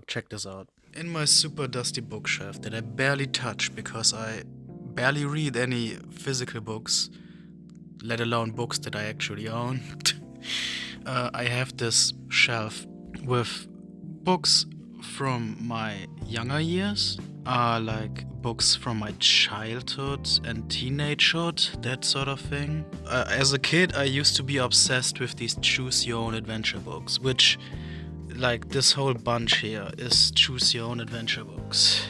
fuck, check this out. In my super dusty bookshelf that I barely touch because I barely read any physical books, let alone books that I actually own, I have this shelf with books from my younger years, like books from my childhood and teenagehood, that sort of thing. As a kid, I used to be obsessed with these choose your own adventure books, which, like, this whole bunch here is choose your own adventure books.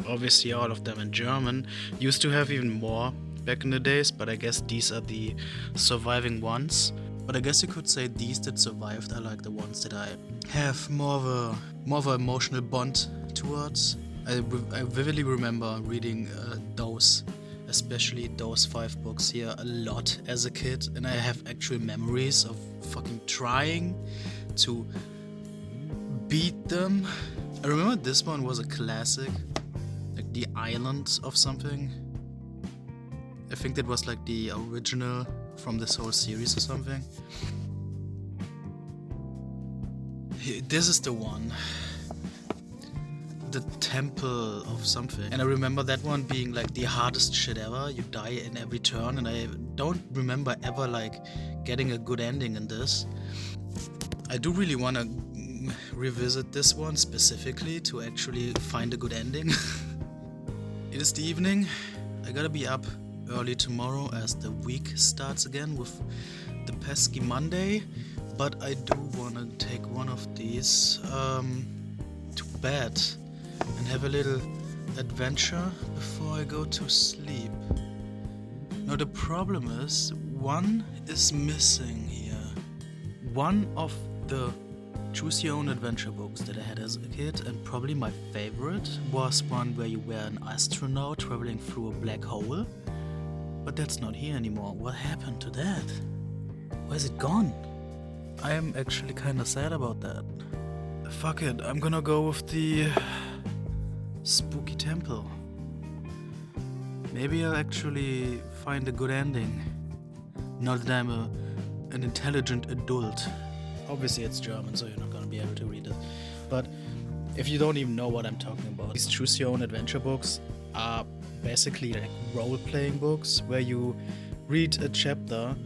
Obviously, all of them in German. Used to have even more back in the days, but I guess these are the surviving ones. But I guess you could say these that survived are like the ones that I have more of a emotional bond towards. I vividly remember reading those, especially those 5 books here, a lot as a kid, and I have actual memories of fucking trying to beat them. I remember this one was a classic, like The Island of something. I think that was like the original from this whole series or something. This is the one. The Tempel of something. And I remember that one being like the hardest shit ever. You die in every turn, and I don't remember ever like getting a good ending in this. I do really want to revisit this one specifically to actually find a good ending. It is the evening. I gotta be up early tomorrow as the week starts again with the pesky Monday, but I do want to take one of these to bed and have a little adventure before I go to sleep. Now the problem is, one is missing here. One of the choose your own adventure books that I had as a kid, and probably my favorite, was one where you were an astronaut traveling through a black hole. But that's not here anymore. What happened to that? Where's it gone? I am actually kinda sad about that. Fuck it, I'm gonna go with the spooky temple. Maybe I'll actually find a good ending. Now that I'm an intelligent adult. Obviously it's German, so you're not gonna be able to read it. But if you don't even know what I'm talking about, these choose your own adventure books are basically like role-playing books where you read a chapter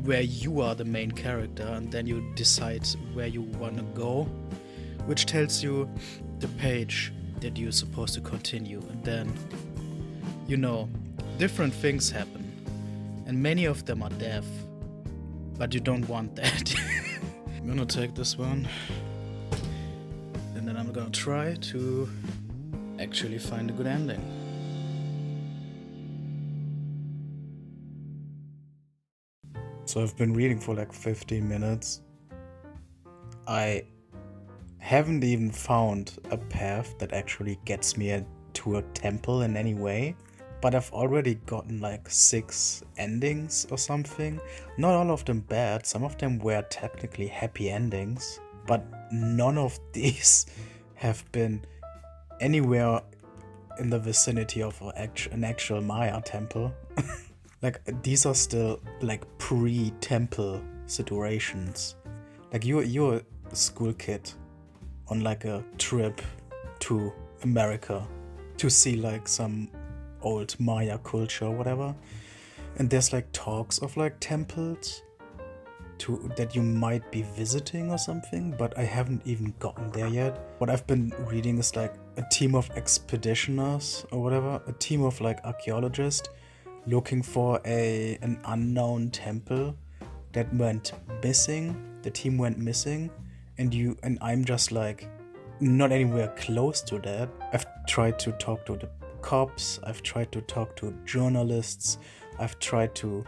where you are the main character, and then you decide where you want to go, which tells you the page that you're supposed to continue, and then, you know, different things happen, and many of them are death, but you don't want that. I'm gonna take this one, and then I'm gonna try to actually find a good ending. So I've been reading for like 15 minutes. I haven't even found a path that actually gets me to a temple in any way. But I've already gotten like 6 endings or something. Not all of them bad, some of them were technically happy endings. But none of these have been anywhere in the vicinity of an actual Maya temple. Like, these are still like pre-temple situations. Like you're a school kid on like a trip to America to see like some old Maya culture or whatever, and there's like talks of like temples that you might be visiting or something, but I haven't even gotten there yet. What I've been reading is like a team of expeditioners or whatever, a team of like archaeologists looking for an unknown temple that went missing. The team went missing, and I'm just like not anywhere close to that. I've tried to talk to the cops, I've tried to talk to journalists, I've tried to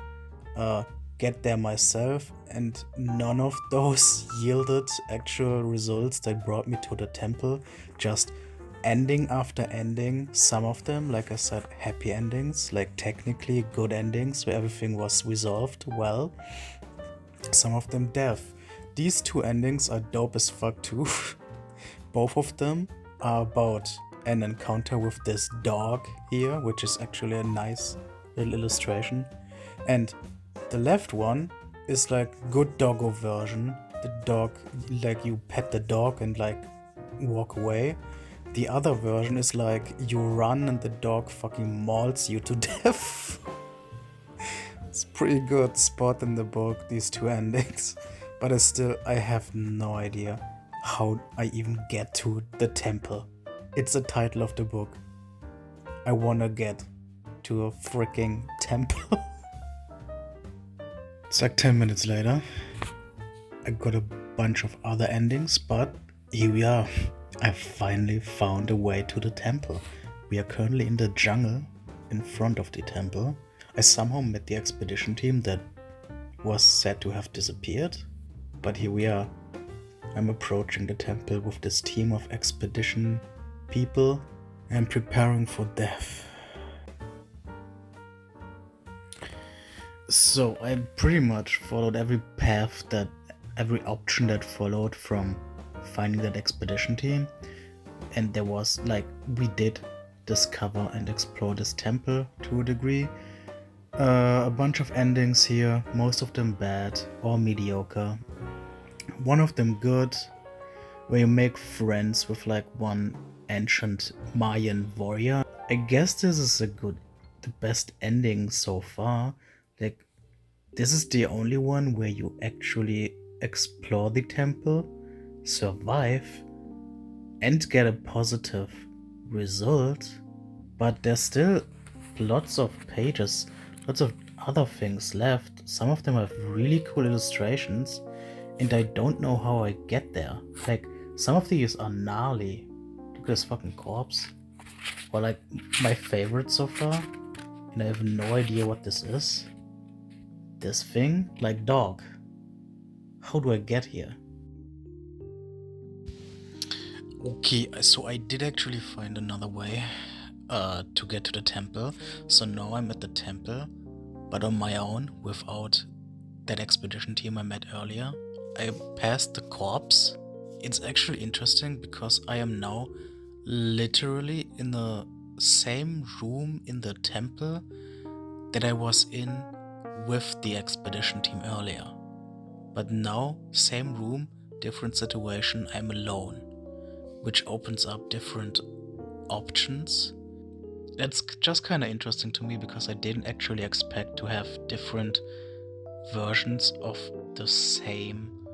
get there myself, and none of those yielded actual results that brought me to the temple. Just ending after ending, some of them, like I said, happy endings, like technically good endings where everything was resolved well. Some of them death. These 2 endings are dope as fuck too. Both of them are about an encounter with this dog here, which is actually a nice little illustration. And the left one is like good doggo version. The dog, like you pet the dog and like walk away. The other version is like you run and the dog fucking mauls you to death. It's pretty good spot in the book, these two endings. But I have no idea how I even get to the temple. It's the title of the book. I wanna get to a freaking temple. It's like 10 minutes later. I got a bunch of other endings, but here we are. I finally found a way to the temple. We are currently in the jungle in front of the temple. I somehow met the expedition team that was said to have disappeared, but here we are. I'm approaching the temple with this team of expedition people and preparing for death. So I pretty much followed every option that followed from finding that expedition team, and there was we did discover and explore this temple to a degree. A bunch of endings here, most of them bad or mediocre. One of them good, where you make friends with one ancient Mayan warrior. I guess this is the best ending so far. This is the only one where you actually explore the temple, survive, and get a positive result, but there's still lots of pages, lots of other things left. Some of them have really cool illustrations, and I don't know how I get there. Some of these are gnarly. Look at this fucking corpse. Or my favorite so far, and I have no idea what this is. This thing? Dog. How do I get here? Okay, so I did actually find another way to get to the temple. So now I'm at the temple, but on my own, without that expedition team I met earlier. I passed the corpse. It's actually interesting because I am now literally in the same room in the temple that I was in with the expedition team earlier. But now, same room, different situation, I'm alone, which opens up different options. That's just kind of interesting to me because I didn't actually expect to have different versions of the same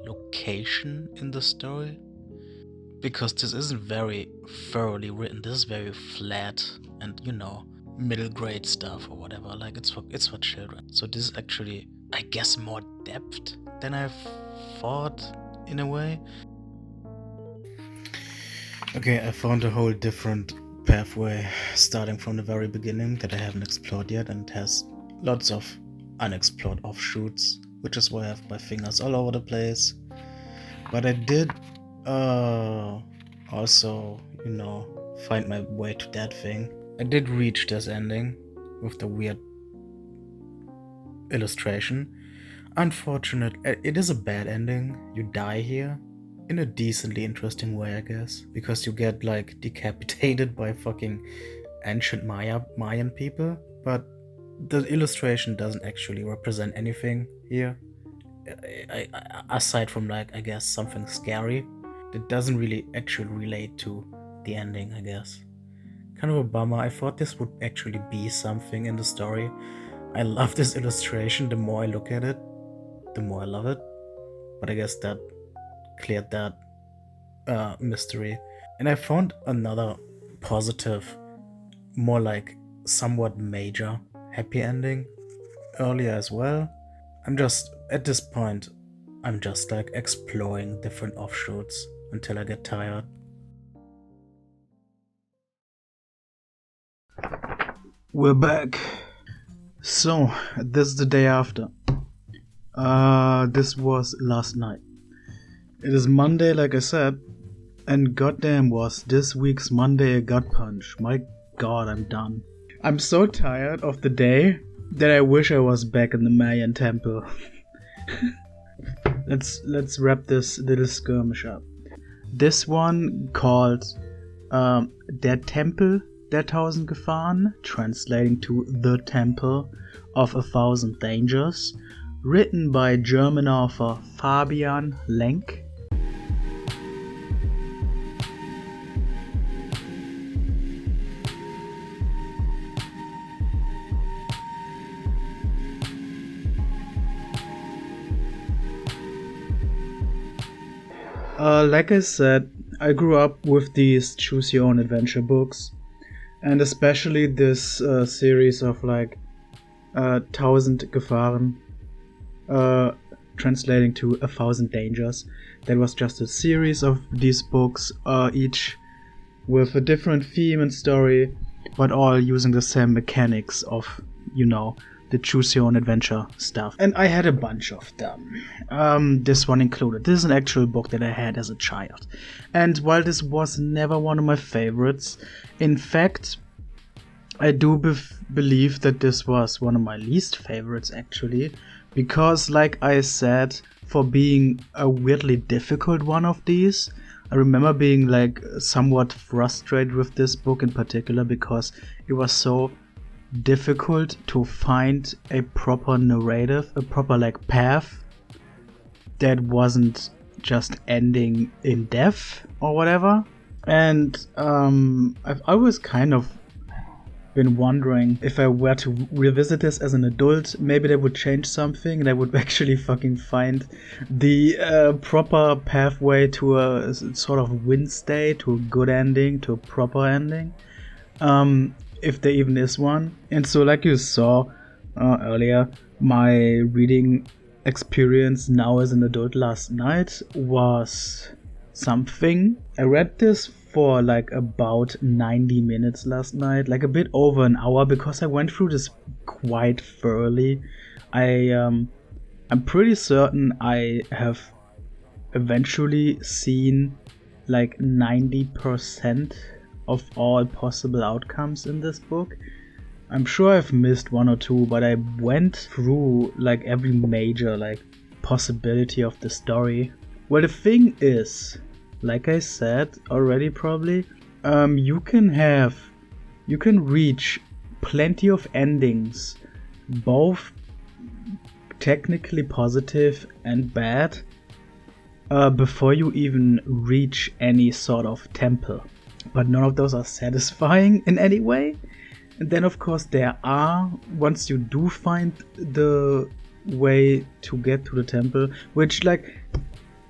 location in the story. Because this isn't very thoroughly written, this is very flat and, middle grade stuff or whatever. It's for children. So this is actually, I guess, more depth than I thought in a way. Okay, I found a whole different pathway starting from the very beginning that I haven't explored yet, and it has lots of unexplored offshoots, which is why I have my fingers all over the place. But I did also, find my way to that thing. I did reach this ending with the weird illustration. Unfortunate, it is a bad ending. You die here in a decently interesting way, I guess, because you get decapitated by fucking ancient Mayan people, but the illustration doesn't actually represent anything here. Aside from I guess something scary, it doesn't really actually relate to the ending, I guess. Kind of a bummer. I thought this would actually be something in the story. I love this illustration. The more I look at it, the more I love it. But I guess that cleared that mystery. And I found another positive, more somewhat major happy ending earlier as well. At this point, I'm just exploring different offshoots until I get tired. We're back. So, this is the day after. This was last night. It is Monday, like I said, and goddamn was this week's Monday a gut punch. My god, I'm done. I'm so tired of the day that I wish I was back in the Mayan temple. Let's wrap this little skirmish up. This one called Der Tempel der 1000 Gefahren, translating to The Temple of 1000 Dangers, written by German author Fabian Lenk. Like I said, I grew up with these choose your own adventure books, and especially this series of like 1000 Gefahren, translating to 1000 dangers. That was just a series of these books, each with a different theme and story, but all using the same mechanics of, the choose your own adventure stuff. And I had a bunch of them. This one included. This is an actual book that I had as a child. And while this was never one of my favorites, in fact, I do believe that this was one of my least favorites actually, because like I said, for being a weirdly difficult one of these, I remember being like somewhat frustrated with this book in particular because it was so difficult to find a proper narrative, a proper like path that wasn't just ending in death or whatever. And I've always kind of been wondering if I were to revisit this as an adult, maybe that would change something and I would actually fucking find the proper pathway to a sort of win state, to a good ending, to a proper ending, if there even is one. And so like you saw earlier, my reading experience now as an adult last night was something. I read this for like about 90 minutes last night, like a bit over an hour, because I went through this quite thoroughly. I'm pretty certain I have eventually seen like 90% of all possible outcomes in this book. I'm sure I've missed one or two, but I went through like every major like possibility of the story. Well, the thing is, like I said already probably, you can reach plenty of endings, both technically positive and bad, before you even reach any sort of temple. But none of those are satisfying in any way. And then of course there are, once you do find the way to get to the temple, which like,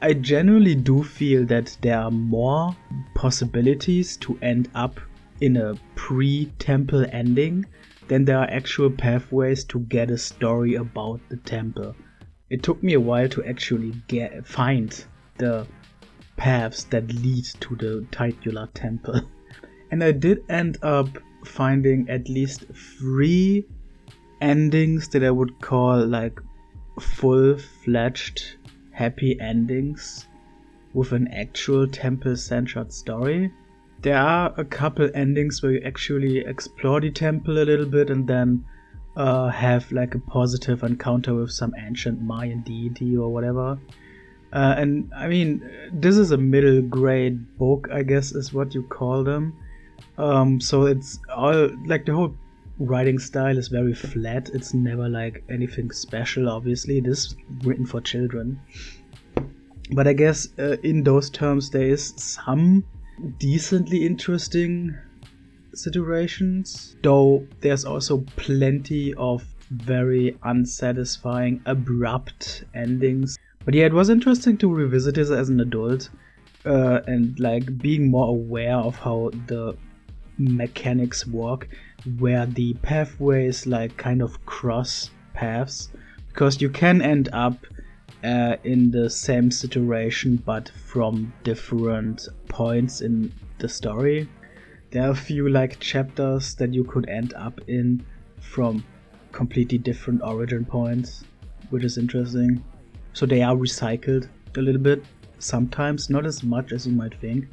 I genuinely do feel that there are more possibilities to end up in a pre-temple ending than there are actual pathways to get a story about the temple. It took me a while to actually find the paths that lead to the titular temple. And I did end up finding at least 3 endings that I would call like full-fledged happy endings with an actual temple-centered story. There are a couple endings where you actually explore the temple a little bit and then have like a positive encounter with some ancient Mayan deity or whatever. And I mean, this is a middle grade book, I guess is what you call them. So it's all like the whole writing style is very flat. It's never like anything special, obviously. It is written for children. But I guess in those terms there is some decently interesting situations, though there's also plenty of very unsatisfying, abrupt endings. But yeah, it was interesting to revisit this as an adult, and like being more aware of how the mechanics work, where the pathways like kind of cross paths, because you can end up in the same situation but from different points in the story. There are a few like chapters that you could end up in from completely different origin points, which is interesting. So they are recycled a little bit sometimes, not as much as you might think.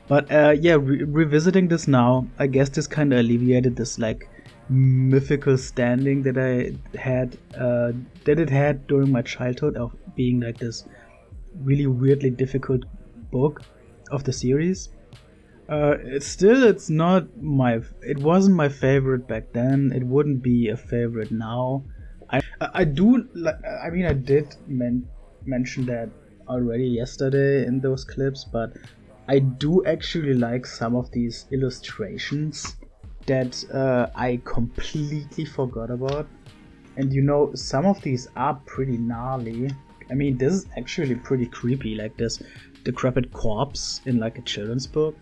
But yeah, revisiting this now, I guess this kind of alleviated this like mythical standing that it had during my childhood of being like this really weirdly difficult book of the series. It wasn't my favorite back then. It wouldn't be a favorite now. I did mention that already yesterday in those clips, but I do actually like some of these illustrations that I completely forgot about. And some of these are pretty gnarly. I mean, this is actually pretty creepy, like this decrepit corpse in like a children's book.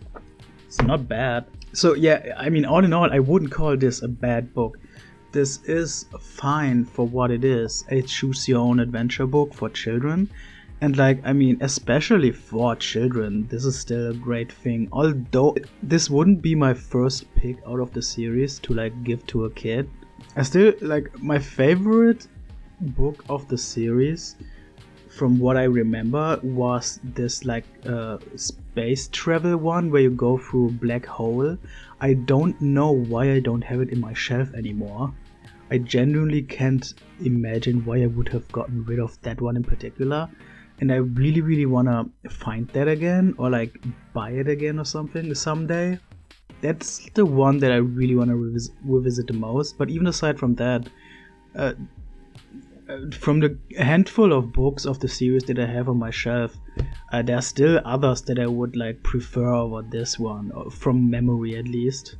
It's not bad. So yeah, I mean, all in all, I wouldn't call this a bad book. This is fine for what it is, a choose your own adventure book for children. And like, I mean, especially for children, this is still a great thing. Although this wouldn't be my first pick out of the series to like give to a kid. I still like my favorite book of the series, from what I remember, was this like space travel one where you go through a black hole. I don't know why I don't have it in my shelf anymore. I genuinely can't imagine why I would have gotten rid of that one in particular. And I really, really want to find that again, or like buy it again or something someday. That's the one that I really want to revisit the most. But even aside from that, from the handful of books of the series that I have on my shelf, there are still others that I would like prefer over this one, from memory at least.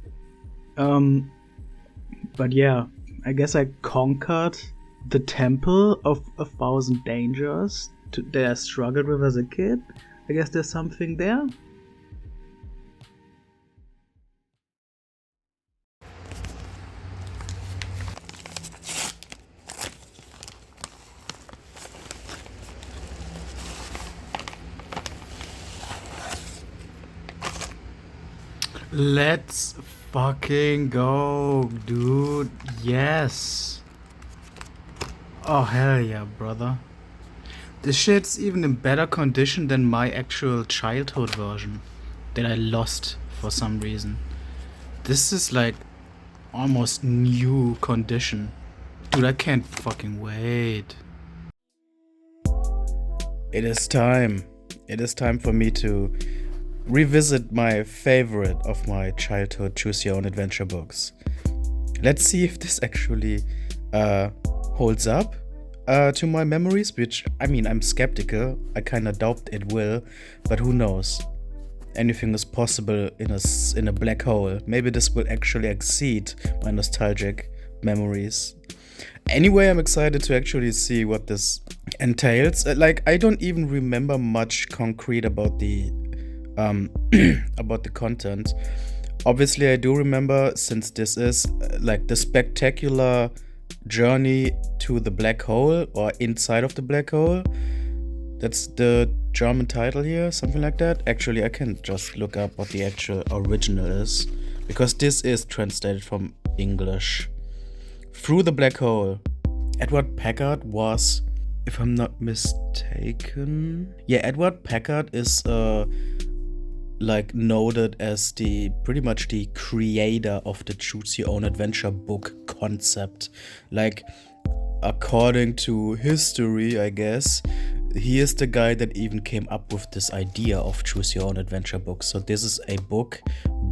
But yeah, I guess I conquered the Temple of 1,000 Dangers that I struggled with as a kid. I guess there's something there. Let's fucking go, dude. Yes. Oh, hell yeah, brother. This shit's even in better condition than my actual childhood version that I lost for some reason. This is like almost new condition. Dude, I can't fucking wait. It is time. It is time for me to revisit my favorite of my childhood choose your own adventure books. Let's see if this actually holds up to my memories, which, I mean, I'm skeptical. I kind of doubt it will, but who knows? Anything is possible in a black hole. Maybe this will actually exceed my nostalgic memories. Anyway, I'm excited to actually see what this entails. Like, I don't even remember much concrete about the about the content. Obviously, I do remember, since this is like the spectacular journey to the black hole, or inside of the black hole. That's the German title here, something like that. Actually, I can just look up what the actual original is, because this is translated from English. Through the Black Hole. Edward Packard was, if I'm not mistaken, yeah, Edward Packard is like noted as pretty much the creator of the choose your own adventure book concept. Like, according to history, I guess, he is the guy that even came up with this idea of choose your own adventure book. So this is a book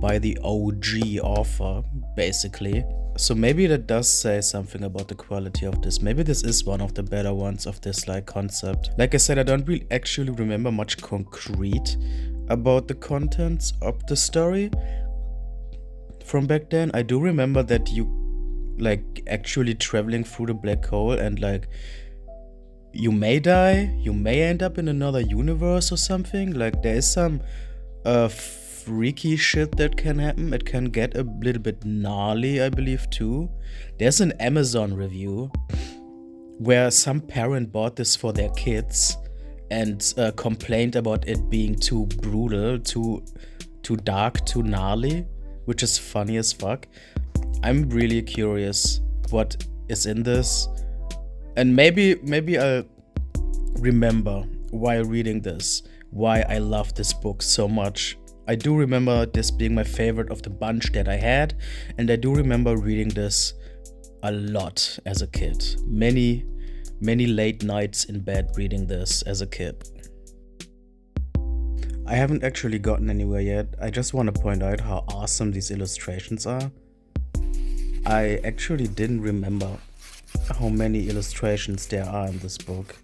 by the OG author, basically. So maybe that does say something about the quality of this. Maybe this is one of the better ones of this like concept. Like I said, I don't really actually remember much concrete about the contents of the story from back then. I do remember that you like actually traveling through the black hole, and like you may die, you may end up in another universe or something. Like, there is some freaky shit that can happen. It can get a little bit gnarly, I believe, too. There's an Amazon review where some parent bought this for their kids and complained about it being too brutal, too dark, too gnarly, which is funny as fuck. I'm really curious what is in this, and maybe I'll remember while reading this why I love this book so much. I do remember this being my favorite of the bunch that I had, and I do remember reading this a lot as a kid. Many late nights in bed reading this as a kid. I haven't actually gotten anywhere yet. I just want to point out how awesome these illustrations are. I actually didn't remember how many illustrations there are in this book.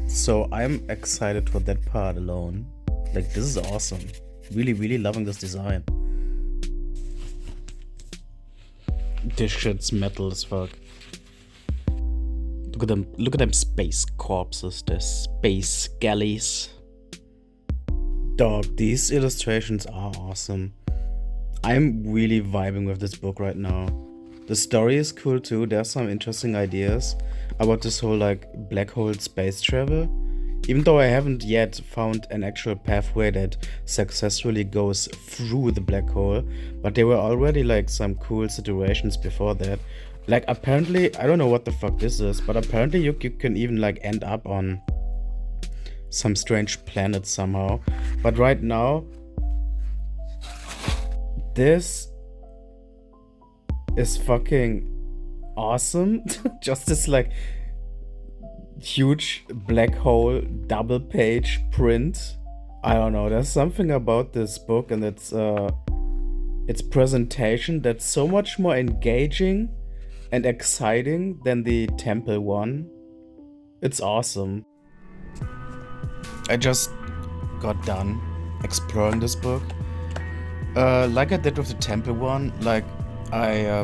So I'm excited for that part alone. Like, this is awesome. Really loving this design. This shit's metal as fuck. The Look at them space corpses. They're space galleys. Dog, these illustrations are awesome. I'm really vibing with this book right now. The story is cool too. There's some interesting ideas about this whole like black hole space travel. Even though I haven't yet found an actual pathway that successfully goes through the black hole, but there were already like some cool situations before that. Like apparently, I don't know what the fuck this is, but apparently you can even like end up on some strange planet somehow. But right now, this is fucking awesome. Just this like huge black hole double page print. I don't know, there's something about this book and its presentation that's so much more engaging and exciting than the Tempel one. It's awesome. I just got done exploring this book. Like I did with the Tempel one, like I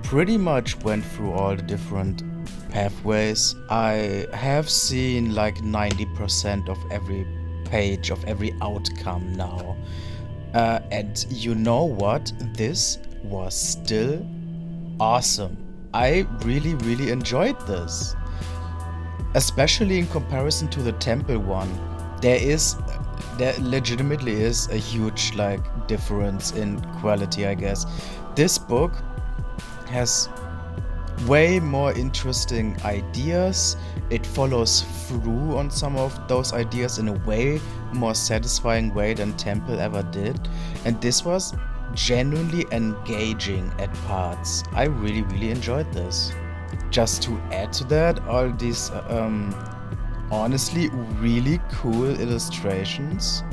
pretty much went through all the different pathways. I have seen like 90% of every page of every outcome now. And you know what? This was still awesome. I really enjoyed this. Especially in comparison to the Tempel one. There legitimately is a huge like difference in quality, I guess. This book has way more interesting ideas. It follows through on some of those ideas in a way more satisfying way than Tempel ever did. And this was genuinely engaging at parts. I really enjoyed this. Just to add to that, all these honestly really cool illustrations.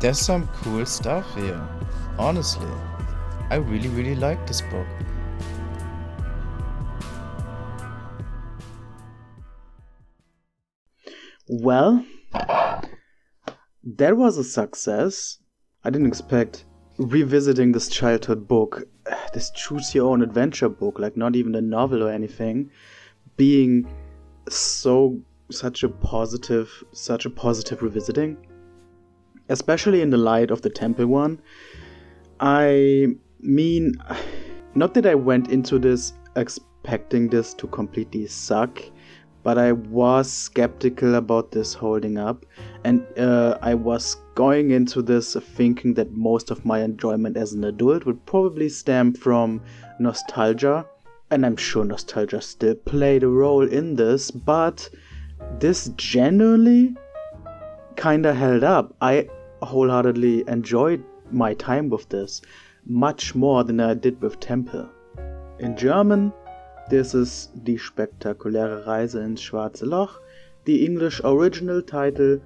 There's some cool stuff here. Honestly, I really like this book. Well, that was a success. I didn't expect revisiting this childhood book, this choose your own adventure book, like not even a novel or anything, being such a positive revisiting, especially in the light of the Tempel one. I mean, not that I went into this expecting this to completely suck, but I was skeptical about this holding up, and I was going into this thinking that most of my enjoyment as an adult would probably stem from nostalgia, and I'm sure nostalgia still played a role in this, but this genuinely kinda held up. I wholeheartedly enjoyed my time with this, much more than I did with Tempel. In German, this is Die spektakuläre Reise ins Schwarze Loch, the English original title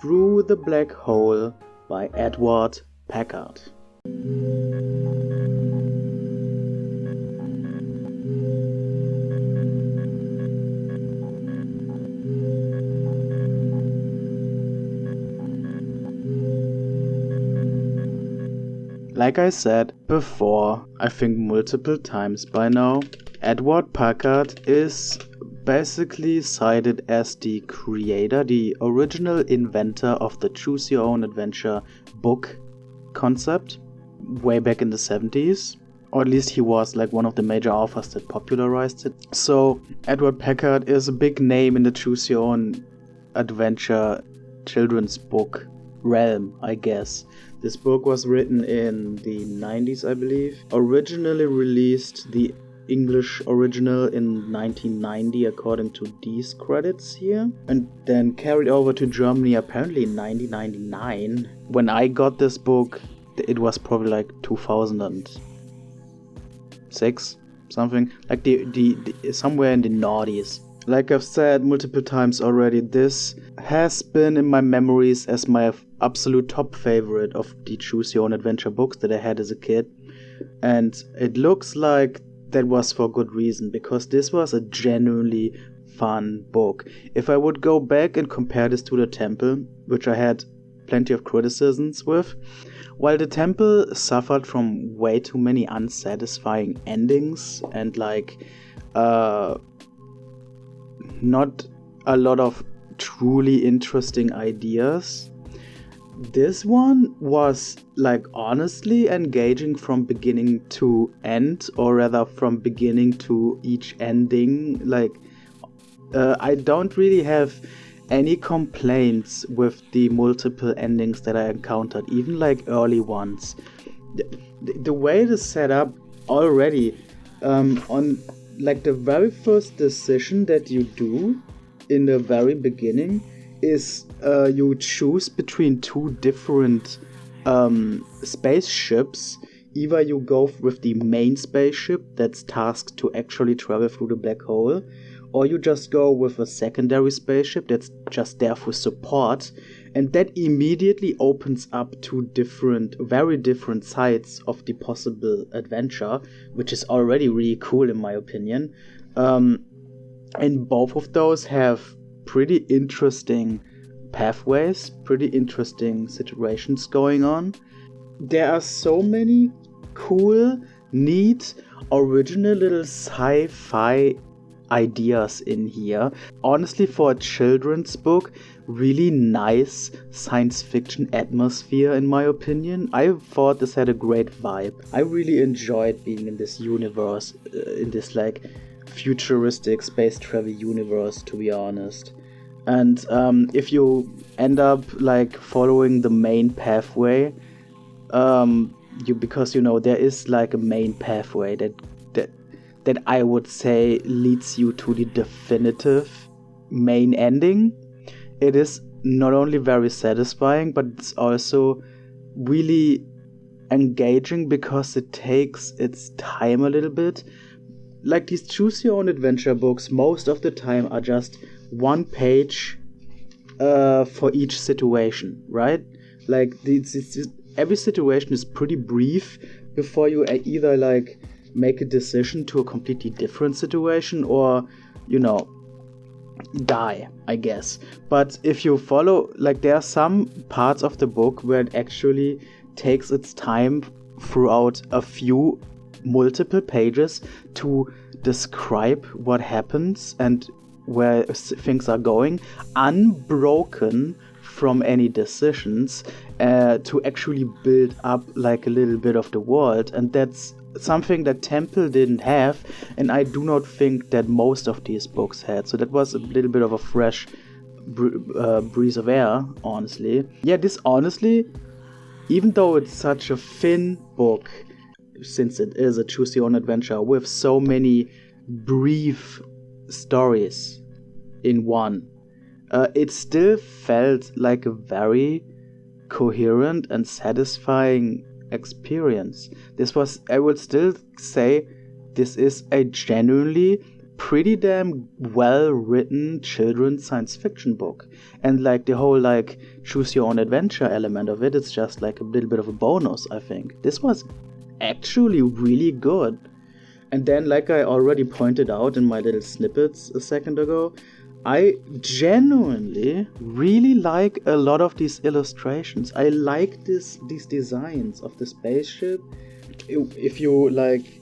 Through the Black Hole by Edward Packard. Like I said before, I think multiple times by now, Edward Packard is basically cited as the creator, the original inventor of the Choose Your Own Adventure book concept way back in the 70s. Or at least he was like one of the major authors that popularized it. So Edward Packard is a big name in the Choose Your Own Adventure children's book realm, I guess. This book was written in the 90s, I believe. Originally released, the English original, in 1990 according to these credits here, and then carried over to Germany apparently in 1999. When I got this book, it was probably like 2006, something like the somewhere in the noughties. Like I've said multiple times already, this has been in my memories as my absolute top favorite of the Choose Your Own Adventure books that I had as a kid, and it looks like that was for good reason, because this was a genuinely fun book. If I would go back and compare this to the Tempel, which I had plenty of criticisms with, while the Tempel suffered from way too many unsatisfying endings and like not a lot of truly interesting ideas. This one was like honestly engaging from beginning to end, or rather from beginning to each ending. Like I don't really have any complaints with the multiple endings that I encountered, even like early ones. The way it is set up already, on like the very first decision that you do in the very beginning is you choose between two different spaceships. Either you go with the main spaceship that's tasked to actually travel through the black hole, or you just go with a secondary spaceship that's just there for support, and that immediately opens up two very different sides of the possible adventure, which is already really cool in my opinion. And both of those have pretty interesting pathways, pretty interesting situations going on. There are so many cool, neat, original little sci-fi ideas in here. Honestly, for a children's book, really nice science fiction atmosphere in my opinion. I thought this had a great vibe. I really enjoyed being in this universe, in this like futuristic space travel universe, to be honest. And if you end up like following the main pathway, because there is like a main pathway that I would say leads you to the definitive main ending. It is not only very satisfying, but it's also really engaging because it takes its time a little bit. Like these choose your own adventure books, most of the time are just one page for each situation, right? Like every situation is pretty brief before you either like make a decision to a completely different situation or die, I guess. But if you follow, like, there are some parts of the book where it actually takes its time throughout a few multiple pages to describe what happens and where things are going, unbroken from any decisions, to actually build up like a little bit of the world. And that's something that Tempel didn't have, and I do not think that most of these books had. So that was a little bit of a fresh breeze of air, honestly. Yeah, this honestly, even though it's such a thin book, since it is a choose your own adventure with so many brief stories in one, it still felt like a very coherent and satisfying experience. This was, I would still say, this is a genuinely pretty damn well written children's science fiction book. And like the whole like choose your own adventure element of it, it's just like a little bit of a bonus, I think. This was actually really good. And then, like I already pointed out in my little snippets a second ago, I genuinely really like a lot of these illustrations. I like these designs of the spaceship. If you like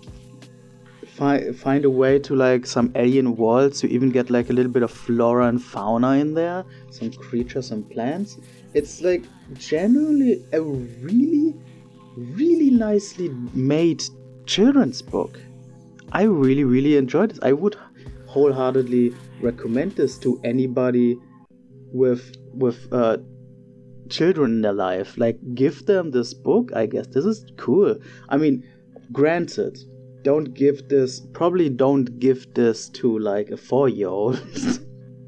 find a way to like some alien worlds, you even get like a little bit of flora and fauna in there, some creatures and plants. It's like genuinely a really, really nicely made children's book. I really, really enjoyed this. I would wholeheartedly recommend this to anybody with children in their life. Like, give them this book, I guess. This is cool. I mean, granted, don't give this to like a 4-year-old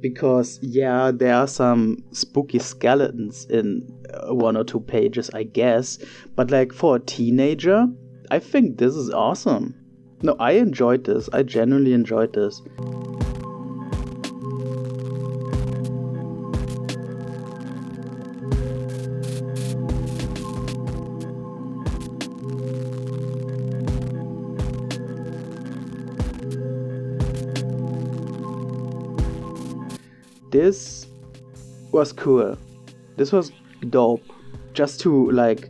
because yeah, there are some spooky skeletons in 1 or 2 pages, I guess, but like for a teenager, I think this is awesome. No, I enjoyed this. I genuinely enjoyed this. This was cool. This was dope. Just to like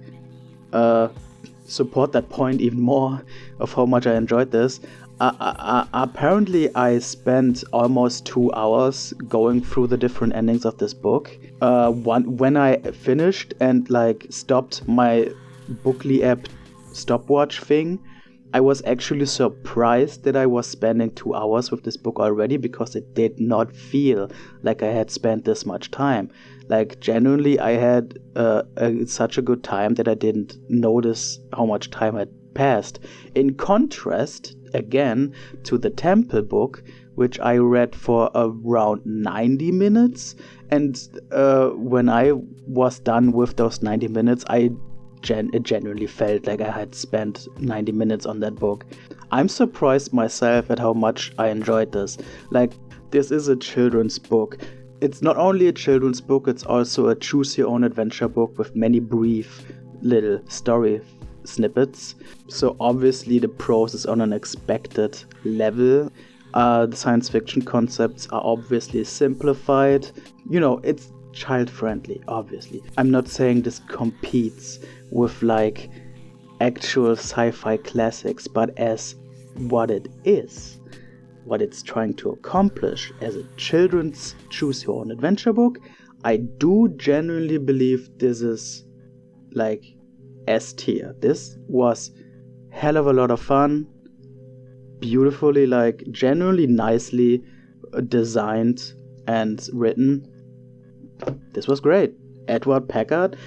support that point even more of how much I enjoyed this. Apparently, I spent almost 2 hours going through the different endings of this book. When I finished and like stopped my Bookly app stopwatch thing, I was actually surprised that I was spending 2 hours with this book already, because it did not feel like I had spent this much time. Like, genuinely, I had such a good time that I didn't notice how much time had passed. In contrast, again, to the Tempel book, which I read for around 90 minutes. And when I was done with those 90 minutes, it genuinely felt like I had spent 90 minutes on that book. I'm surprised myself at how much I enjoyed this. Like, this is a children's book. It's not only a children's book, it's also a choose-your-own-adventure book with many brief little story snippets. So obviously the prose is on an expected level. The science fiction concepts are obviously simplified. You know, it's child-friendly, obviously. I'm not saying this competes with like actual sci-fi classics, but as what it is, what it's trying to accomplish as a children's choose-your-own-adventure book, I do genuinely believe this is like S tier. This was hell of a lot of fun, beautifully, like genuinely nicely designed and written. This was great. Edward Packard,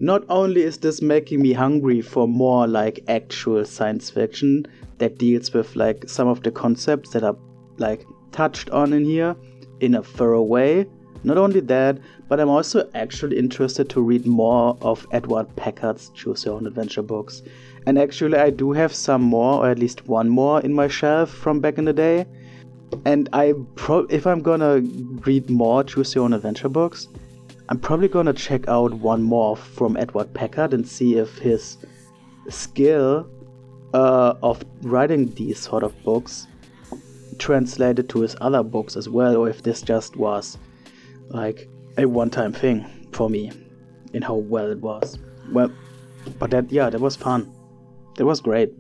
not only is this making me hungry for more like actual science fiction that deals with like some of the concepts that are like touched on in here in a thorough way. Not only that, but I'm also actually interested to read more of Edward Packard's Choose Your Own Adventure books. And actually I do have some more, or at least one more in my shelf from back in the day. And if I'm gonna read more Choose Your Own Adventure books, I'm probably gonna check out one more from Edward Packard and see if his skill of writing these sort of books translated to his other books as well, or if this just was like a one-time thing for me in how well it was. Well, but that was fun. That was great.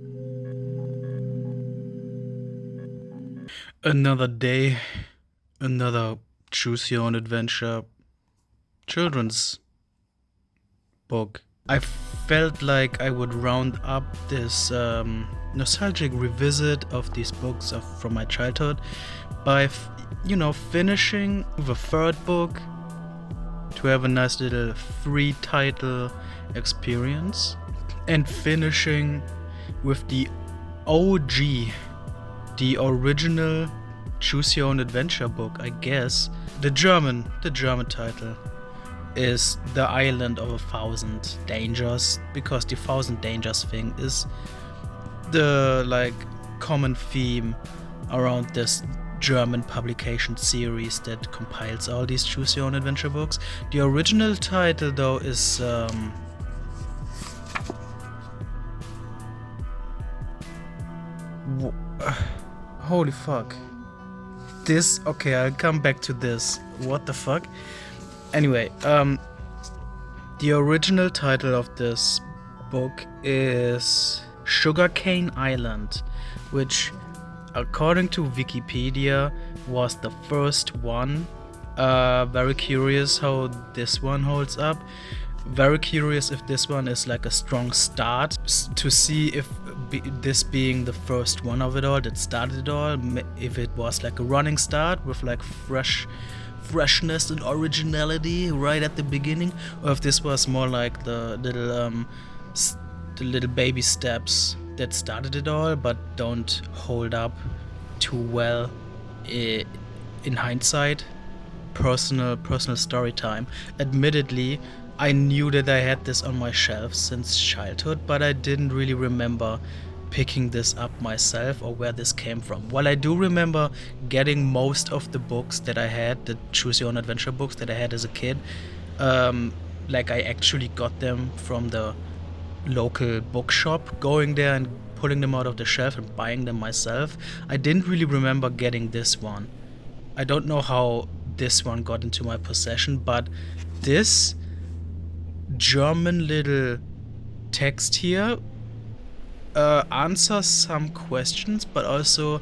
Another day, another choose your own adventure children's book. I felt like I would round up this nostalgic revisit of these books from my childhood by finishing the third book to have a nice little 3-title experience, and finishing with the OG, the original Choose Your Own Adventure book, I guess. The German title is The Island of 1,000 Dangers, because the 1,000 Dangers thing is the like common theme around this German publication series that compiles all these Choose Your Own Adventure books. The original title though is holy fuck. Okay, I'll come back to this. What the fuck? Anyway, the original title of this book is Sugarcane Island, which, according to Wikipedia, was the first one. Very curious how this one holds up. Very curious if this one is like a strong start, to see if this being the first one of it all that started it all, if it was like a running start with like freshness and originality right at the beginning, or if this was more like the little baby steps that started it all but don't hold up too well in hindsight. Personal story time. Admittedly, I knew that I had this on my shelf since childhood, but I didn't really remember picking this up myself or where this came from. While I do remember getting most of the books that I had, the Choose Your Own Adventure books that I had as a kid, like I actually got them from the local bookshop, going there and pulling them out of the shelf and buying them myself. I didn't really remember getting this one. I don't know how this one got into my possession, but this German little text here answers some questions, but also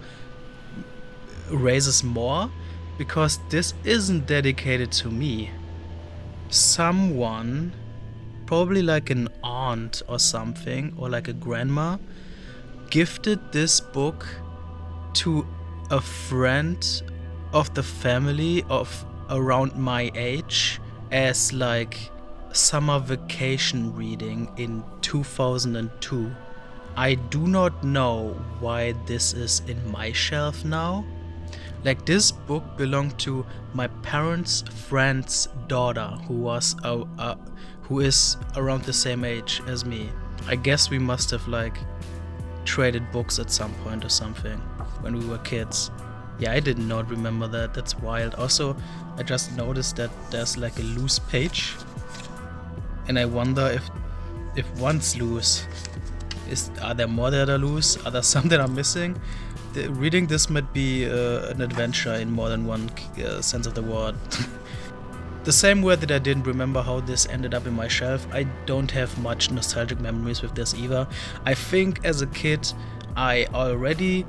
raises more, because this isn't dedicated to me. Someone, probably like an aunt or something, or like a grandma, gifted this book to a friend of the family of around my age as like summer vacation reading in 2002. I do not know why this is in my shelf now. Like, this book belonged to my parents' friend's daughter, who is around the same age as me. I guess we must have like traded books at some point or something when we were kids. Yeah, I did not remember that. That's wild. Also, I just noticed that there's like a loose page, and I wonder if one's loose, are there more that are loose? Are there some that are missing? Reading this might be an adventure in more than one sense of the word. The same way that I didn't remember how this ended up in my shelf, I don't have much nostalgic memories with this either. I think as a kid, I already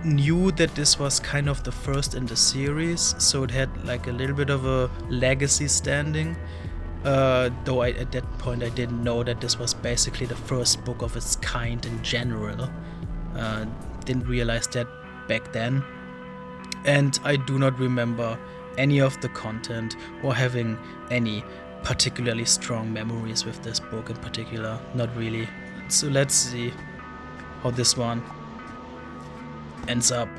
knew that this was kind of the first in the series, so it had like a little bit of a legacy standing. Though at that point I didn't know that this was basically the first book of its kind in general. Didn't realize that back then. And I do not remember any of the content or having any particularly strong memories with this book in particular. Not really. So let's see how this one ends up.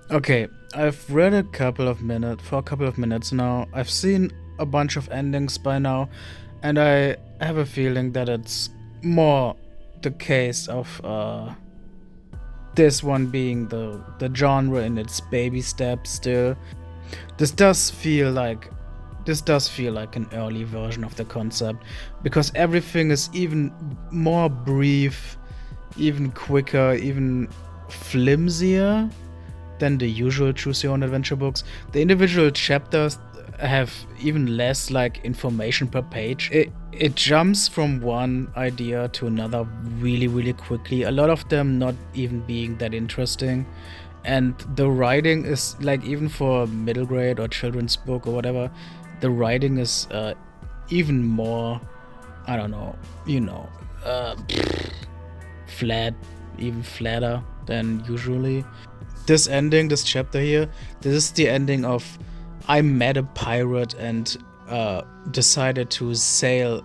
Okay, I've read for a couple of minutes now. I've seen a bunch of endings by now, and I have a feeling that it's more the case of this one being the genre in its baby steps still. This does feel like an early version of the concept, because everything is even more brief, even quicker, even flimsier than the usual choose your own adventure books. The individual chapters have even less like information per page. It jumps from one idea to another really, really quickly. A lot of them not even being that interesting. And the writing is like, even for a middle grade or children's book or whatever, the writing is even more, I don't know, flat, even flatter than usually. This chapter here, this is the ending of I met a pirate and decided to sail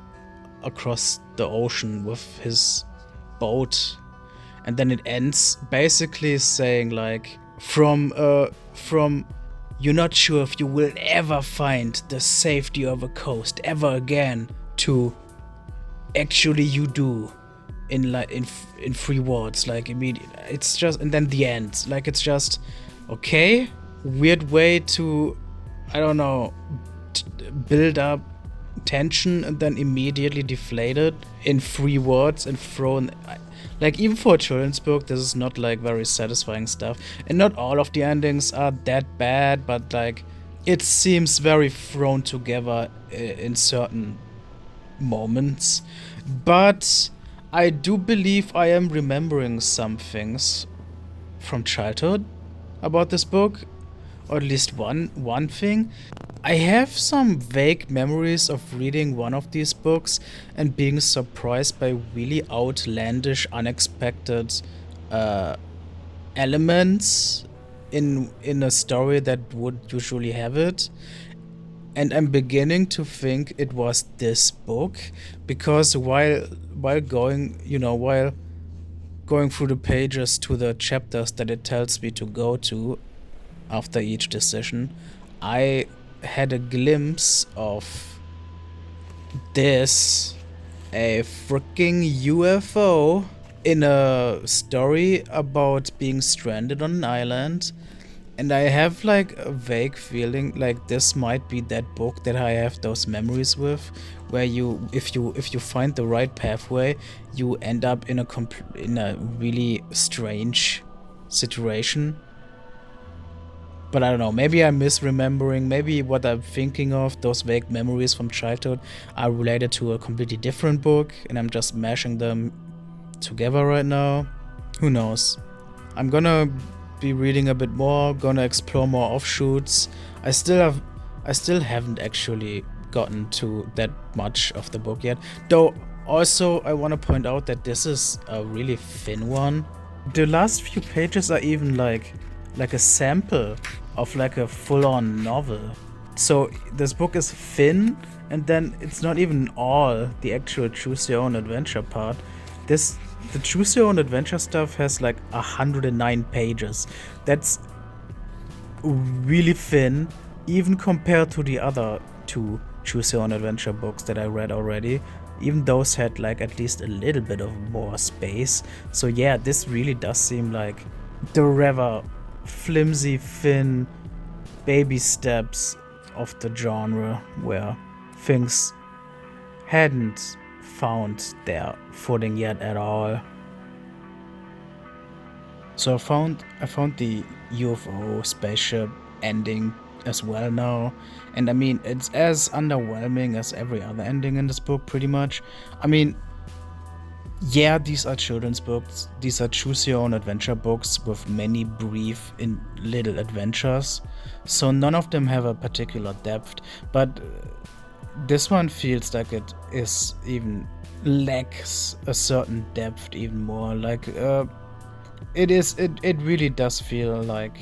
across the ocean with his boat. And then it ends basically saying like, from you're not sure if you will ever find the safety of a coast ever again, to actually you do, in 3 words, like immediate. It's just, and then the end, like, it's just okay, weird way to, I don't know, build up tension and then immediately deflate it in 3 words and thrown. Like, even for a children's book, this is not like very satisfying stuff. And not all of the endings are that bad, but like, it seems very thrown together in certain moments. But I do believe I am remembering some things from childhood about this book, or at least one thing. I have some vague memories of reading one of these books and being surprised by really outlandish, unexpected elements in a story that would usually have it. And I'm beginning to think it was this book, because while going through the pages to the chapters that it tells me to go to after each decision, I had a glimpse of this, a freaking UFO in a story about being stranded on an island. And I have like a vague feeling like this might be that book that I have those memories with, where if you find the right pathway, you end up in a really strange situation. But I don't know, maybe I'm misremembering, maybe what I'm thinking of, those vague memories from childhood, are related to a completely different book, and I'm just mashing them together right now. Who knows? I'm gonna be reading a bit more, gonna explore more offshoots. I still haven't actually gotten to that much of the book yet. Though, also, I want to point out that this is a really thin one. The last few pages are even like a sample of like a full-on novel. So this book is thin, and then it's not even all the actual choose your own adventure part. The choose your own adventure stuff has like 109 pages. That's really thin, even compared to the other two choose your own adventure books that I read already. Even those had like at least a little bit of more space. So yeah, this really does seem like the rather flimsy, thin baby steps of the genre where things hadn't found their footing yet at all. So I found the UFO spaceship ending as well now, and I mean, it's as underwhelming as every other ending in this book, pretty much. I mean, yeah, these are children's books, these are choose your own adventure books with many brief little adventures, so none of them have a particular depth, but this one feels like it is even lacks a certain depth even more. Like it really does feel like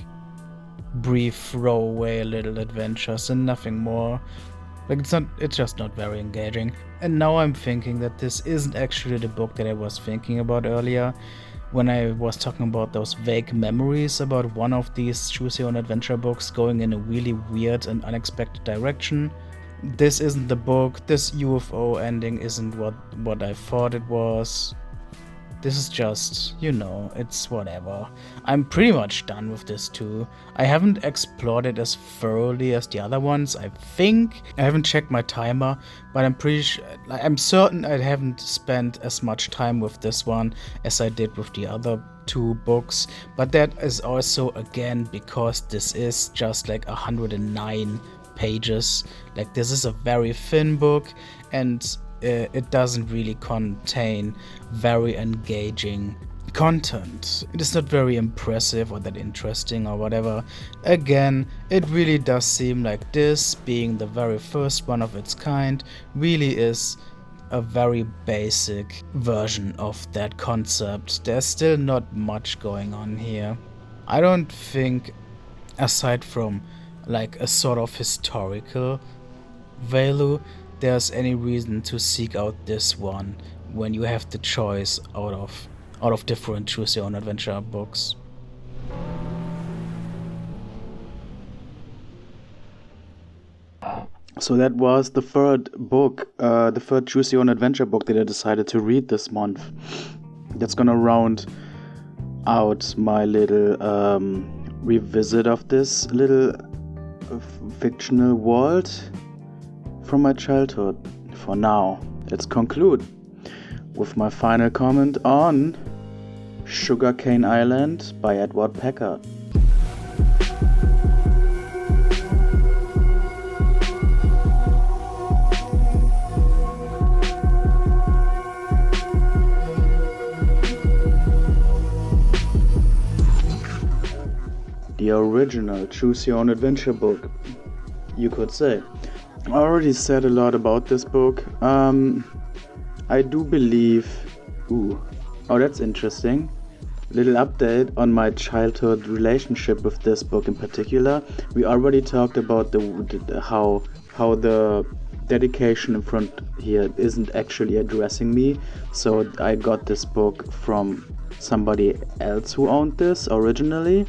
brief throwaway little adventures and nothing more. Like it's just not very engaging. And now I'm thinking that this isn't actually the book that I was thinking about earlier when I was talking about those vague memories about one of these choose your own adventure books going in a really weird and unexpected direction. This isn't the book. This UFO ending isn't what I thought it was. This is just, it's whatever. I'm pretty much done with this too. I haven't explored it as thoroughly as the other ones, I think. I haven't checked my timer, but I'm certain I haven't spent as much time with this one as I did with the other two books. But that is also, again, because this is just like 109 pages. Like, this is a very thin book, and it doesn't really contain very engaging content. It is not very impressive or that interesting or whatever. Again, it really does seem like this, being the very first one of its kind, really is a very basic version of that concept. There's still not much going on here. I don't think, aside from like a sort of historical value, there's any reason to seek out this one when you have the choice out of different choose your own adventure books. So that was the third book, the third choose your own adventure book that I decided to read this month. That's gonna round out my little revisit of this little fictional world from my childhood. For now, let's conclude with my final comment on Sugarcane Island by Edward Packard. The original choose your own adventure book, you could say. I already said a lot about this book. I do believe... that's interesting. Little update on my childhood relationship with this book in particular. We already talked about how the dedication in front here isn't actually addressing me. So I got this book from somebody else who owned this originally.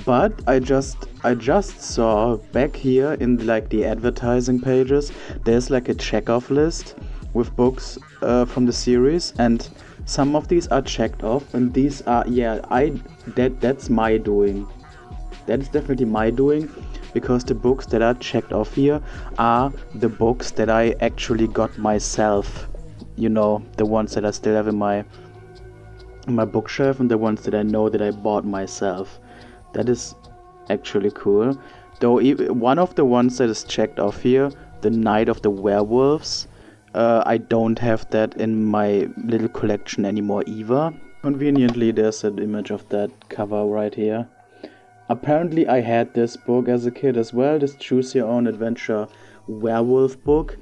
But I just saw back here in like the advertising pages, there's like a check-off list with books from the series, and some of these are checked off, and these are that's my doing. That is definitely my doing, because the books that are checked off here are the books that I actually got myself. The ones that I still have in my bookshelf, and the ones that I know that I bought myself. That is actually cool. Though one of the ones that is checked off here, The Night of the Werewolves, I don't have that in my little collection anymore either. Conveniently, there's an image of that cover right here. Apparently I had this book as a kid as well, this Choose Your Own Adventure werewolf book.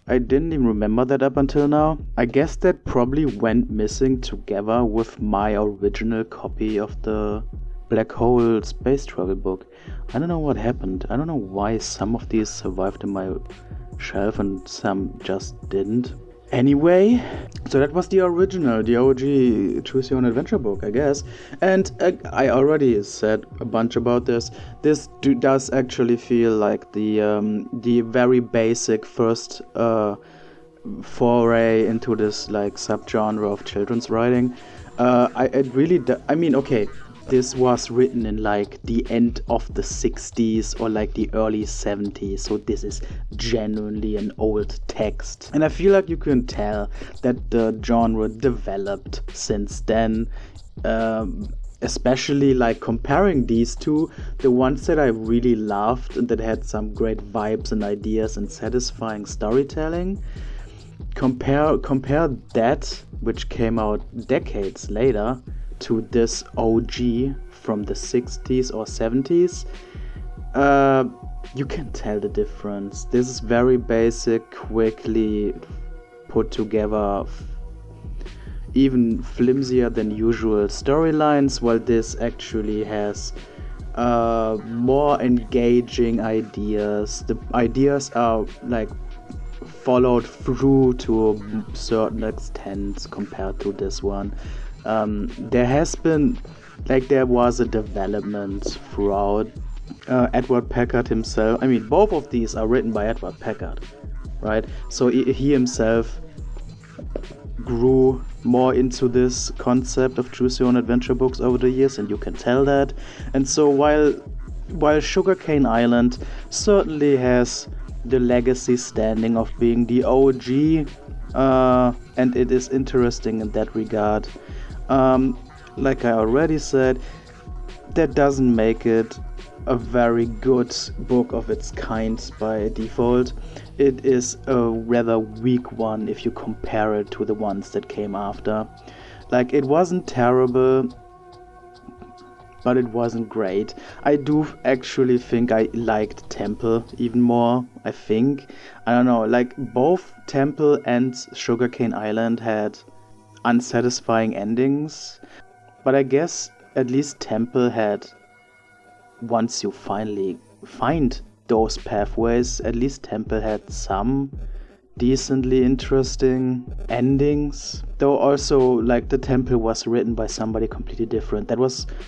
I didn't even remember that up until now. I guess that probably went missing together with my original copy of the Black Hole Space Travel book. I don't know what happened. I don't know why some of these survived in my shelf and some just didn't. Anyway, so that was the original, the OG Choose Your Own Adventure book, I guess. And I already said a bunch about this. This does actually feel like the very basic first foray into this like subgenre of children's writing. Okay, this was written in like the end of the 60s or like the early 70s, so this is genuinely an old text. And I feel like you can tell that the genre developed since then, especially like comparing these two, the ones that I really loved and that had some great vibes and ideas and satisfying storytelling. Compare that, which came out decades later, to this OG from the 60s or 70s. You can tell the difference. This is very basic, quickly put together, even flimsier than usual storylines, while this actually has more engaging ideas. The ideas are like followed through to a certain extent compared to this one. There was a development throughout. Edward Packard himself, both of these are written by Edward Packard, right? So he himself grew more into this concept of Choose Your Own Adventure books over the years, and you can tell that. And so while Sugarcane Island certainly has the legacy standing of being the OG, and it is interesting in that regard, like I already said, that doesn't make it a very good book of its kind by default. It is a rather weak one if you compare it to the ones that came after. Like, it wasn't terrible, but it wasn't great. I do actually think I liked Tempel even more, I don't know, like both Tempel and Sugarcane Island had unsatisfying endings, but I guess at least Tempel had, once you finally find those pathways, at least Tempel had some decently interesting endings. Though also, like, the Tempel was written by somebody completely different.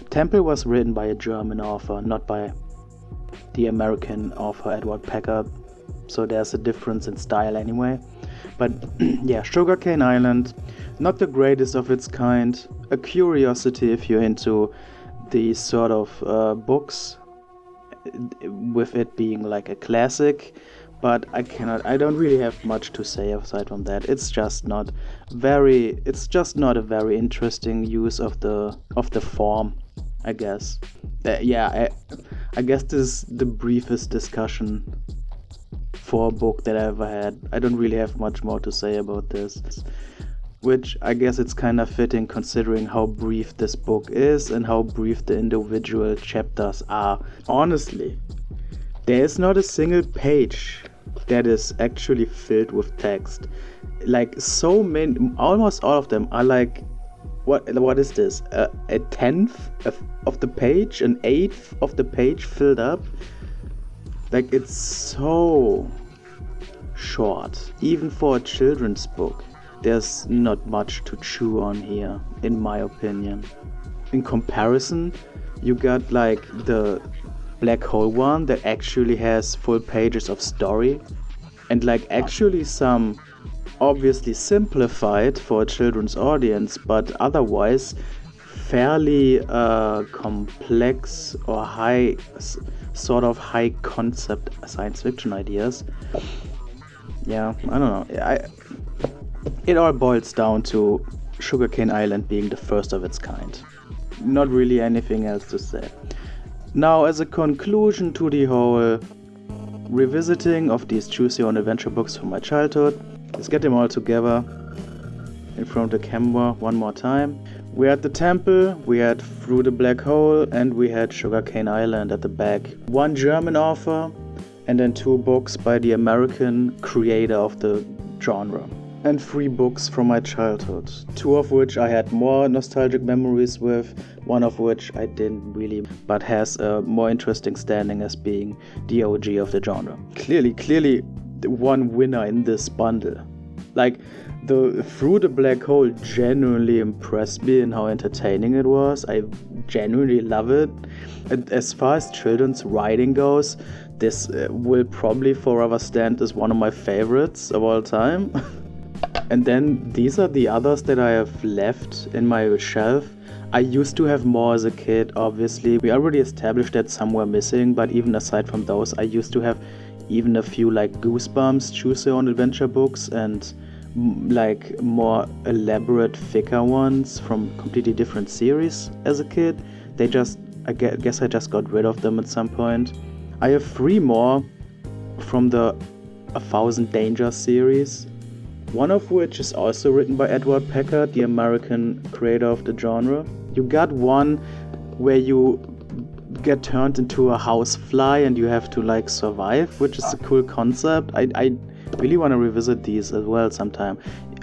Tempel was written by a German author, not by the American author Edward Packard. So there's a difference in style anyway. But yeah, Sugarcane Island, not the greatest of its kind. A curiosity if you're into these sort of books, with it being like a classic. But I don't really have much to say aside from that. It's just not a very interesting use of the form, I guess. I guess this is the briefest discussion for a book that I ever had. I don't really have much more to say about this, which I guess it's kind of fitting considering how brief this book is and how brief the individual chapters are. Honestly, there is not a single page that is actually filled with text. Like, so many, almost all of them are like, what is this? A tenth of the page, an eighth of the page filled up. Like, it's so short. Even for a children's book, there's not much to chew on here, in my opinion. In comparison, you got like the Black Hole one that actually has full pages of story, and like actually some obviously simplified for a children's audience, but otherwise fairly complex or high concept science fiction ideas. Yeah, I don't know. It all boils down to Sugarcane Island being the first of its kind. Not really anything else to say. Now, as a conclusion to the whole revisiting of these choose your own adventure books from my childhood, let's get them all together in front of the camera one more time. We had the Tempel, we had Through the Black Hole, and we had Sugarcane Island at the back. One German author, and then 2 books by the American creator of the genre. And 3 books from my childhood, 2 of which I had more nostalgic memories with, 1 of which I didn't really, but has a more interesting standing as being the OG of the genre. Clearly the one winner in this bundle. Like, the Through the Black Hole genuinely impressed me in how entertaining it was. I genuinely love it. And as far as children's writing goes, this will probably forever stand as one of my favorites of all time. And then these are the others that I have left in my shelf. I used to have more as a kid, obviously. We already established that some were missing, but even aside from those, I used to have even a few like Goosebumps, Choose Your Own Adventure books, and like more elaborate, thicker ones from completely different series as a kid. I guess I just got rid of them at some point. I have 3 more from the 1000 Dangers series, one of which is also written by Edward Packard, the American creator of the genre. You got one where you get turned into a housefly and you have to like survive, which is a cool concept. I really want to revisit these as well sometime.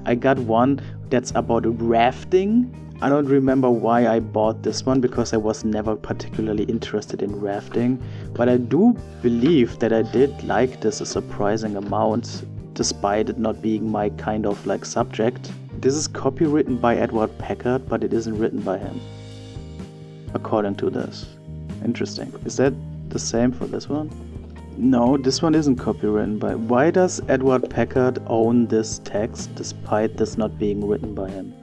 I got one that's about rafting. I don't remember why I bought this one, because I was never particularly interested in rafting, but I do believe that I did like this a surprising amount, despite it not being my kind of like subject. This is copywritten by Edward Packard, but it isn't written by him, according to this. Interesting. Is that the same for this one? No, this one isn't copywritten by... Why does Edward Packard own this text, despite this not being written by him?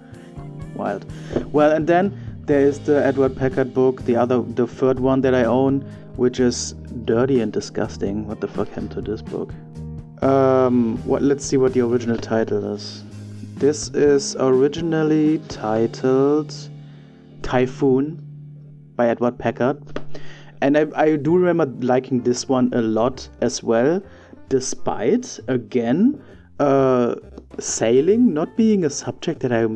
Wild. Well, and then there is the Edward Packard book, the third one that I own, which is Dirty and Disgusting. What the fuck happened to this book? Let's see what the original title is. This is originally titled Typhoon by Edward Packard. And I do remember liking this one a lot as well, despite, again, sailing not being a subject that I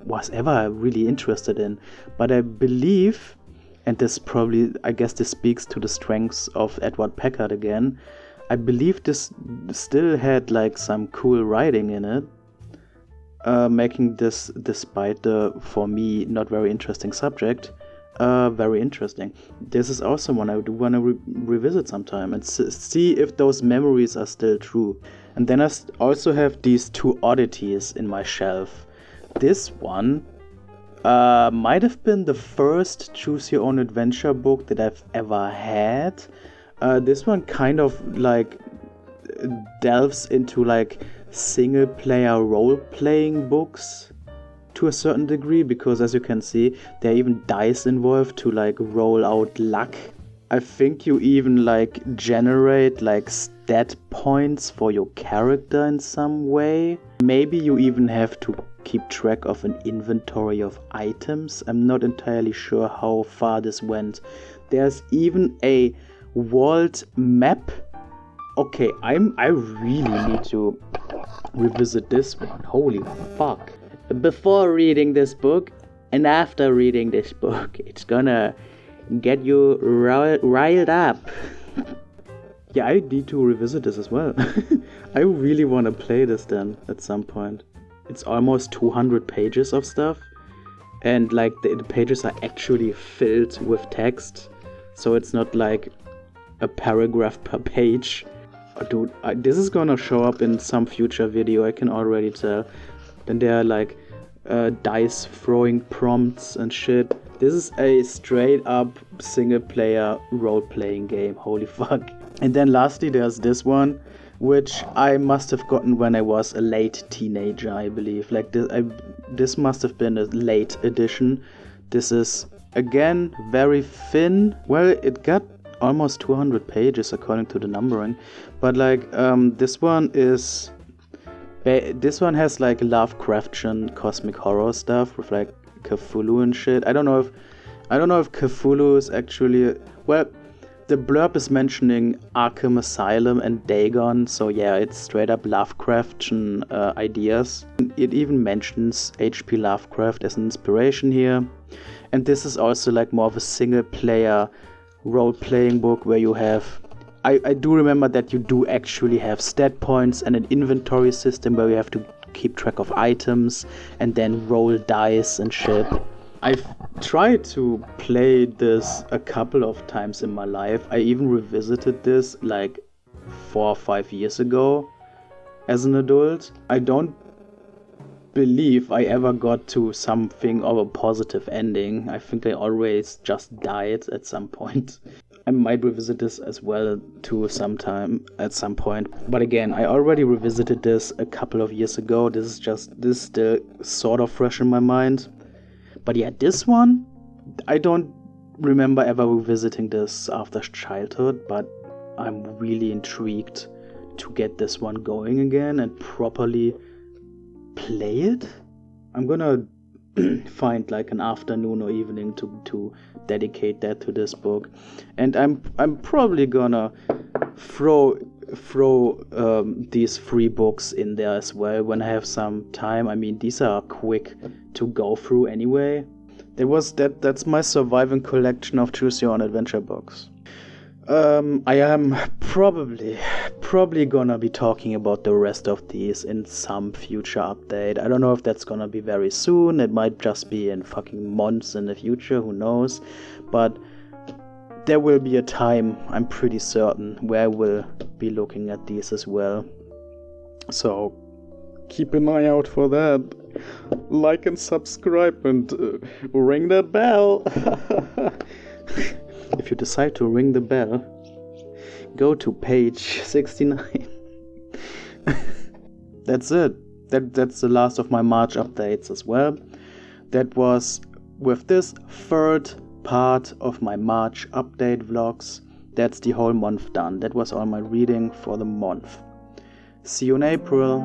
was ever really interested in. But I believe, and this probably, I guess this speaks to the strengths of Edward Packard again, I believe this still had like some cool writing in it, making this, despite the, for me, not very interesting subject, very interesting. This is also one I do want to revisit sometime and see if those memories are still true. And then I also have these 2 oddities in my shelf. This one might have been the first Choose Your Own Adventure book that I've ever had. This one kind of like delves into like single player role-playing books to a certain degree, because as you can see, there are even dice involved to like roll out luck. I think you even like generate like stat points for your character in some way. Maybe you even have to keep track of an inventory of items. I'm not entirely sure how far this went. There's even a world map. Okay, I really need to revisit this one. Holy fuck. Before reading this book and after reading this book, it's gonna get you riled up. Yeah, I need to revisit this as well. I really want to play this then at some point. It's almost 200 pages of stuff, and like the pages are actually filled with text, so it's not like a paragraph per page. Oh, dude, this is gonna show up in some future video, I can already tell. Then there are like dice throwing prompts and shit. This is a straight up single player role playing game. Holy fuck. And then lastly there's this one, which I must have gotten when I was a late teenager, I believe. Like this must have been a late edition. This is again very thin. Well, it got almost 200 pages according to the numbering, but like this one has like Lovecraftian cosmic horror stuff with like Cthulhu and shit. I don't know if Cthulhu is actually, well, The blurb is mentioning Arkham Asylum and Dagon, so yeah, it's straight up Lovecraftian ideas. It even mentions H.P. Lovecraft as an inspiration here. And this is also like more of a single player role-playing book where you have... I do remember that you do actually have stat points and an inventory system where you have to keep track of items and then roll dice and shit. I've tried to play this a couple of times in my life. I even revisited this like 4 or 5 years ago as an adult. I don't believe I ever got to something of a positive ending. I think I always just died at some point. I might revisit this as well too sometime at some point. But again, I already revisited this a couple of years ago. This is still sort of fresh in my mind. But yeah, this one, I don't remember ever revisiting this after childhood, but I'm really intrigued to get this one going again and properly play it. I'm gonna find like an afternoon or evening to dedicate that to this book, and I'm probably gonna throw these free books in there as well when I have some time. I mean, these are quick to go through anyway. That's my surviving collection of Choose Your Own Adventure books. I am probably gonna be talking about the rest of these in some future update. I don't know if that's gonna be very soon. It might just be in fucking months in the future, who knows. But there will be a time, I'm pretty certain, where I will be looking at these as well. So keep an eye out for that. Like and subscribe and ring that bell. If you decide to ring the bell, go to page 69. That's it. That's the last of my March updates as well. That was with this third part of my March update vlogs. That's the whole month done. That was all my reading for the month. See you in April.